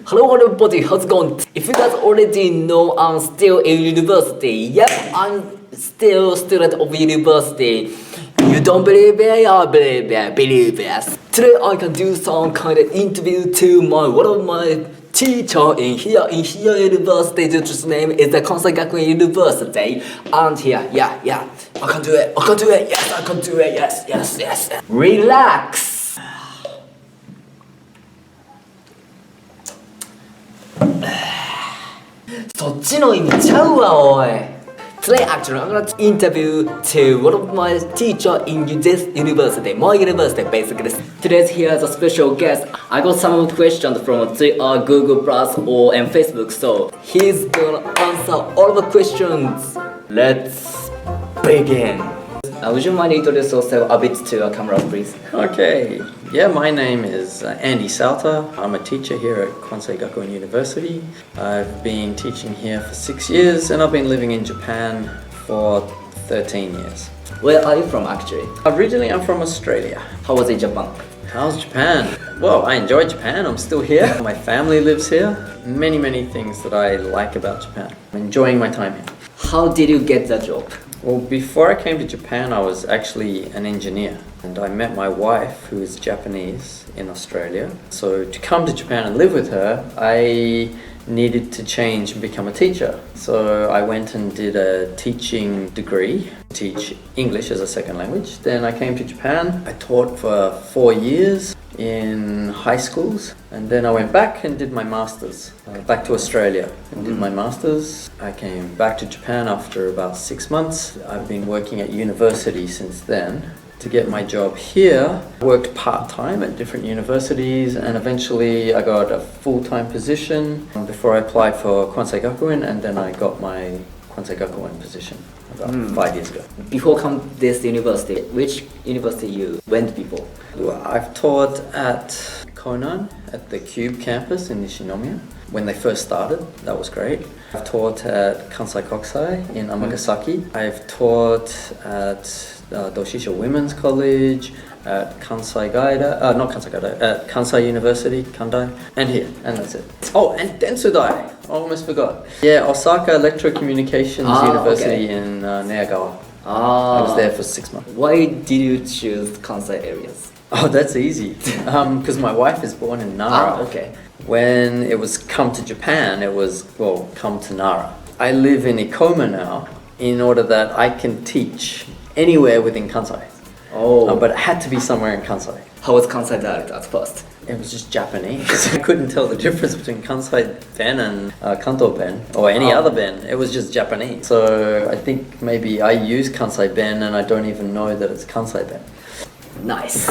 Hello everybody, how's it going? If you guys already know, I'm still in university. Yep, I'm still a student of university. You don't believe it? I believe it. Today I can do some kind of interview to one of my teacher in here university. His name is the Kansai Ver University. And here, yeah, I can do it. Yes, I can do it. Yes. Relax. Today actually I'm gonna interview to one of my teacher in this university, my university basically. Today's here's a special guest. I got some questions from Google Plus or and Facebook, so he's gonna answer all the questions. Let's begin. Would you mind introduce yourself a bit to a camera, please? Okay, yeah, my name is Andy Salter. I'm a teacher here at Kansai Ver University. I've been teaching here for 6 years and I've been living in Japan for 13 years. Where are you from actually? Originally I'm from Australia. How was it Japan? How's Japan? Well, I enjoy Japan. I'm still here. My family lives here. Many things that I like about Japan. I'm enjoying my time here. How did you get the job? Well, before I came to Japan, I was actually an engineer. And I met my wife, who is Japanese, in Australia. So to come to Japan and live with her, I needed to change and become a teacher. So I went and did a teaching degree, teach English as a second language. Then I came to Japan. I taught for 4 years in high schools, and then I went back and did my masters back to Australia and did my masters. I came back to Japan after about 6 months. I've been working at university since then. To get my job here, I worked part-time at different universities, and eventually I got a full-time position before I applied for Kansai Gakuen, and then I got my Kansai Gakuen position about 5 years ago. Before come this university, which university you went before? Well, I've taught at Konan, at the Cube campus in Nishinomiya. When they first started, that was great. I've taught at Kansai Kokusai in Amagasaki. I've taught at Doshisha Women's College, at Kansai at Kansai University, Kandai, and here, and that's it. Oh, and Densudai, I almost forgot. Yeah, Osaka Electrocommunications University in Neagawa. I was there for 6 months. Why did you choose Kansai areas? Oh, that's easy. Because my wife is born in Nara. Okay. When it was come to Japan, it was, well, come to Nara. I live in Ikoma now in order that I can teach anywhere within Kansai. But it had to be somewhere in Kansai. How was Kansai dialect at first? It was just Japanese. I couldn't tell the difference between Kansai Ben and Kanto Ben or any other Ben. It was just Japanese. So I think maybe I use Kansai Ben and I don't even know that it's Kansai Ben. Nice.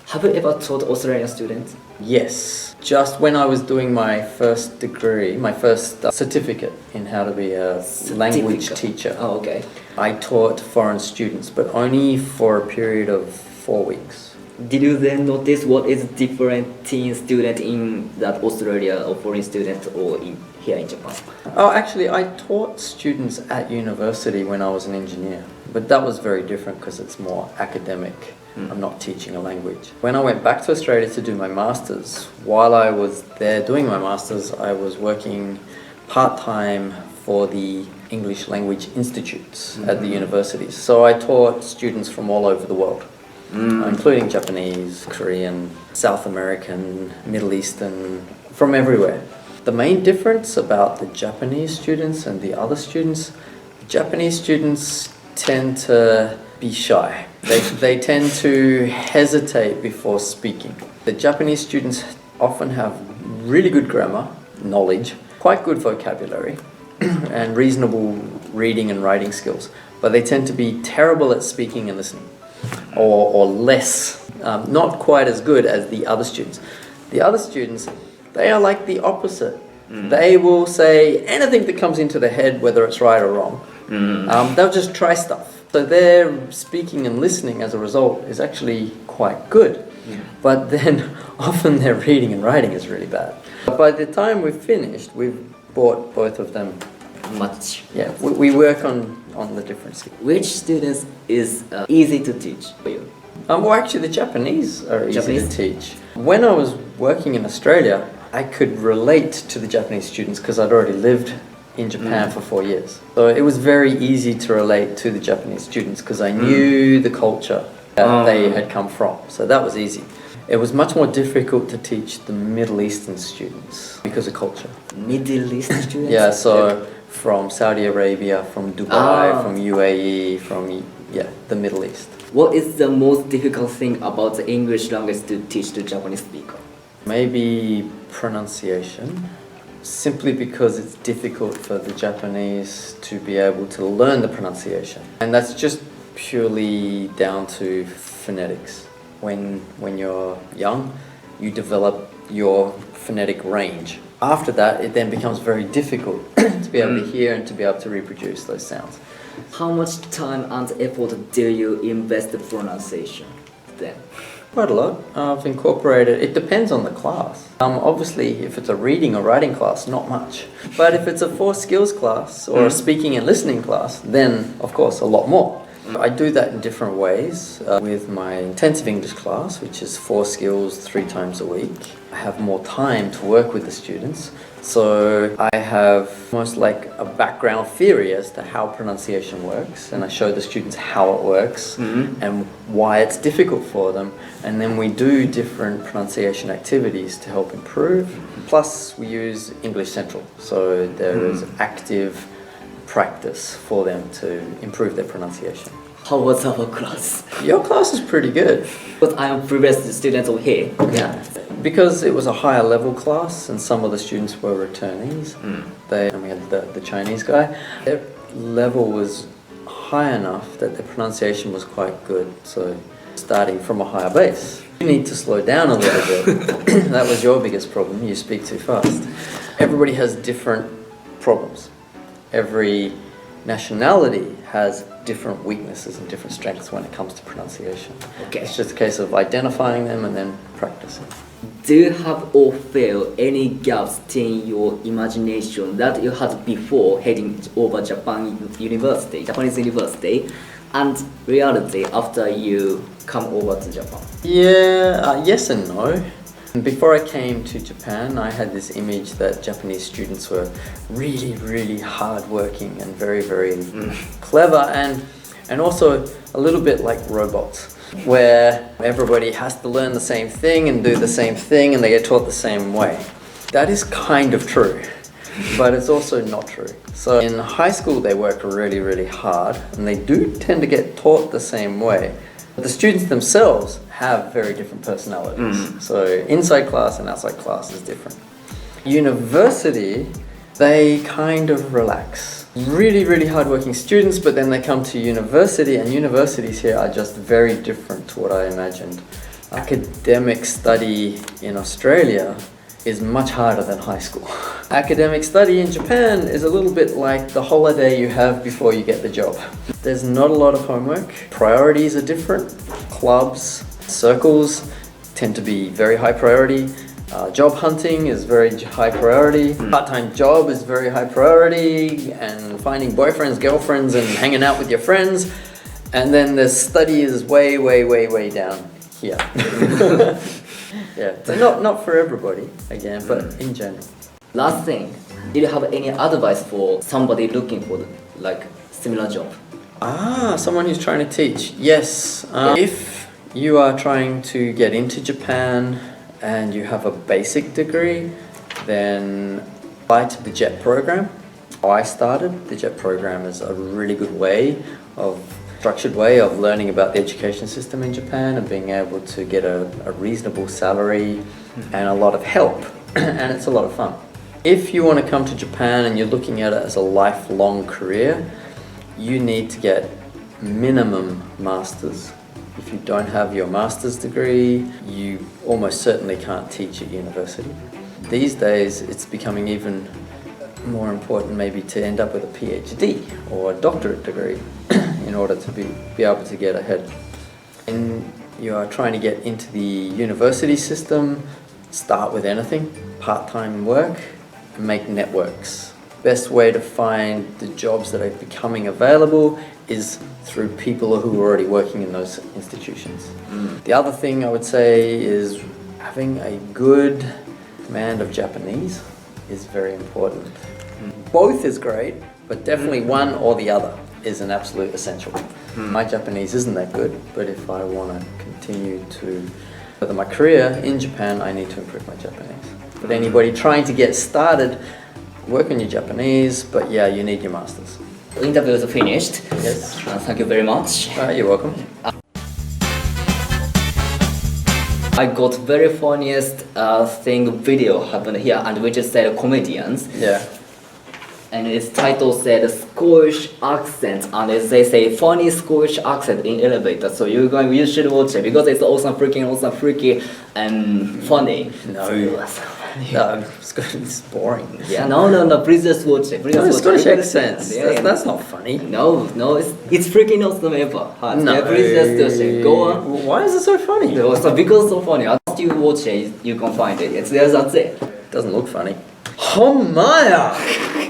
Have you ever taught Australian students? Yes. Just when I was doing my first degree, my first certificate in how to be a language teacher. Oh, okay. I taught foreign students, but only for a period of 4 weeks. Did you then notice what is different teen student in that Australia or foreign student or here in Japan? Oh, actually, I taught students at university when I was an engineer, but that was very different because it's more academic. I'm not teaching a language. When I went back to Australia to do my masters, while I was there doing my masters, I was working part-time for the English language institutes at the universities. So I taught students from all over the world, including Japanese, Korean, South American, Middle Eastern, from everywhere. The main difference about the Japanese students and the other students, the Japanese students tend to be shy. They tend to hesitate before speaking. The Japanese students often have really good grammar, knowledge, quite good vocabulary, and reasonable reading and writing skills. But they tend to be terrible at speaking and listening, or less, not quite as good as the other students. The other students, they are like the opposite. They will say anything that comes into their head, whether it's right or wrong. They'll just try stuff. So their speaking and listening as a result is actually quite good. But then often their reading and writing is really bad. But by the time we've finished, we've brought both of them Much. Yeah, we work on the different skills. Which students is easy to teach for you? Well, actually, the Japanese are easy to teach. When I was working in Australia, I could relate to the Japanese students because I'd already lived in Japan for 4 years. So it was very easy to relate to the Japanese students because I knew the culture that they had come from. So that was easy. It was much more difficult to teach the Middle Eastern students because of culture. Middle East students? Yeah, so from Saudi Arabia, from Dubai, from UAE, from the Middle East. What is the most difficult thing about the English language to teach to Japanese speaker? Maybe pronunciation, simply because it's difficult for the Japanese to be able to learn the pronunciation. And that's just purely down to phonetics. When you're young, you develop your phonetic range. After that, it then becomes very difficult to be able to hear and to be able to reproduce those sounds. How much time and effort do you invest in pronunciation then? Quite a lot. I've incorporated, it depends on the class. Obviously, if it's a reading or writing class, not much. But if it's a 4 skills class or a speaking and listening class, then of course a lot more. I do that in different ways. With my intensive English class, which is 4 skills 3 times a week, I have more time to work with the students. So I have almost like a background theory as to how pronunciation works, and I show the students how it works and why it's difficult for them. And then we do different pronunciation activities to help improve. Plus we use English Central, so there is active practice for them to improve their pronunciation. How was our class? Your class is pretty good. But I am previous students over here. Yeah. Because it was a higher level class and some of the students were returnees, and we had the Chinese guy, their level was high enough that their pronunciation was quite good. So starting from a higher base, you need to slow down a little bit. That was your biggest problem, you speak too fast. Everybody has different problems. Every nationality has different weaknesses and different strengths when it comes to pronunciation. Okay. It's just a case of identifying them and then practicing. Do you have or feel any gaps in your imagination that you had before heading over Japanese university, and reality after you come over to Japan? Yeah, yes and no. Before I came to Japan, I had this image that Japanese students were really, really hardworking and very, very clever and also a little bit like robots, where everybody has to learn the same thing and do the same thing and they get taught the same way. That is kind of true, but it's also not true. So in high school they work really, really hard and they do tend to get taught the same way. But the students themselves have very different personalities. So inside class and outside class is different. University, they kind of relax. Really, really hardworking students, but then they come to university, and universities here are just very different to what I imagined. Academic study in Australia is much harder than high school. Academic study in Japan is a little bit like the holiday you have before you get the job. There's not a lot of homework. Priorities are different. Clubs, circles tend to be very high priority. Job hunting is very high priority. Part-time job is very high priority, and finding boyfriends, girlfriends, and hanging out with your friends. And then the study is way, way, way, way down here. Yeah, so not for everybody, again, but in general. Last thing, do you have any advice for somebody looking for like similar job? Someone who's trying to teach. Yes, if you are trying to get into Japan and you have a basic degree, then apply to the JET program. I started. The JET program is a really good structured way of learning about the education system in Japan and being able to get a reasonable salary and a lot of help, and it's a lot of fun. If you want to come to Japan and you're looking at it as a lifelong career, you need to get minimum masters. If you don't have your master's degree, you almost certainly can't teach at university. These days, it's becoming even more important maybe to end up with a PhD or a doctorate degree in order to be able to get ahead. And you are trying to get into the university system, start with anything, part-time work, and make networks. Best way to find the jobs that are becoming available is through people who are already working in those institutions. The other thing I would say is having a good command of Japanese is very important. Both is great, but definitely one or the other is an absolute essential. My Japanese isn't that good, but if I want to continue to further my career in Japan, I need to improve my Japanese. But anybody trying to get started, work on your Japanese, but yeah, you need your masters. Interview is finished. Yes. Thank you very much. You're welcome. I got very funniest thing video happened here, and we just said comedians. Yeah. And its title said Scottish accent, and they say funny Scottish accent in elevator. So you should watch it because it's awesome, freaky, and funny. No, it's boring. Yeah, no, please just watch it. Please just watch Scottish it. accents. Yeah. That's not funny. No, it's freaking awesome ever. No. Yeah, please just watch it. Go on. Why is it so funny? So because it's so funny. After you watch it, you can find it. That's it. Doesn't look funny. Homaya!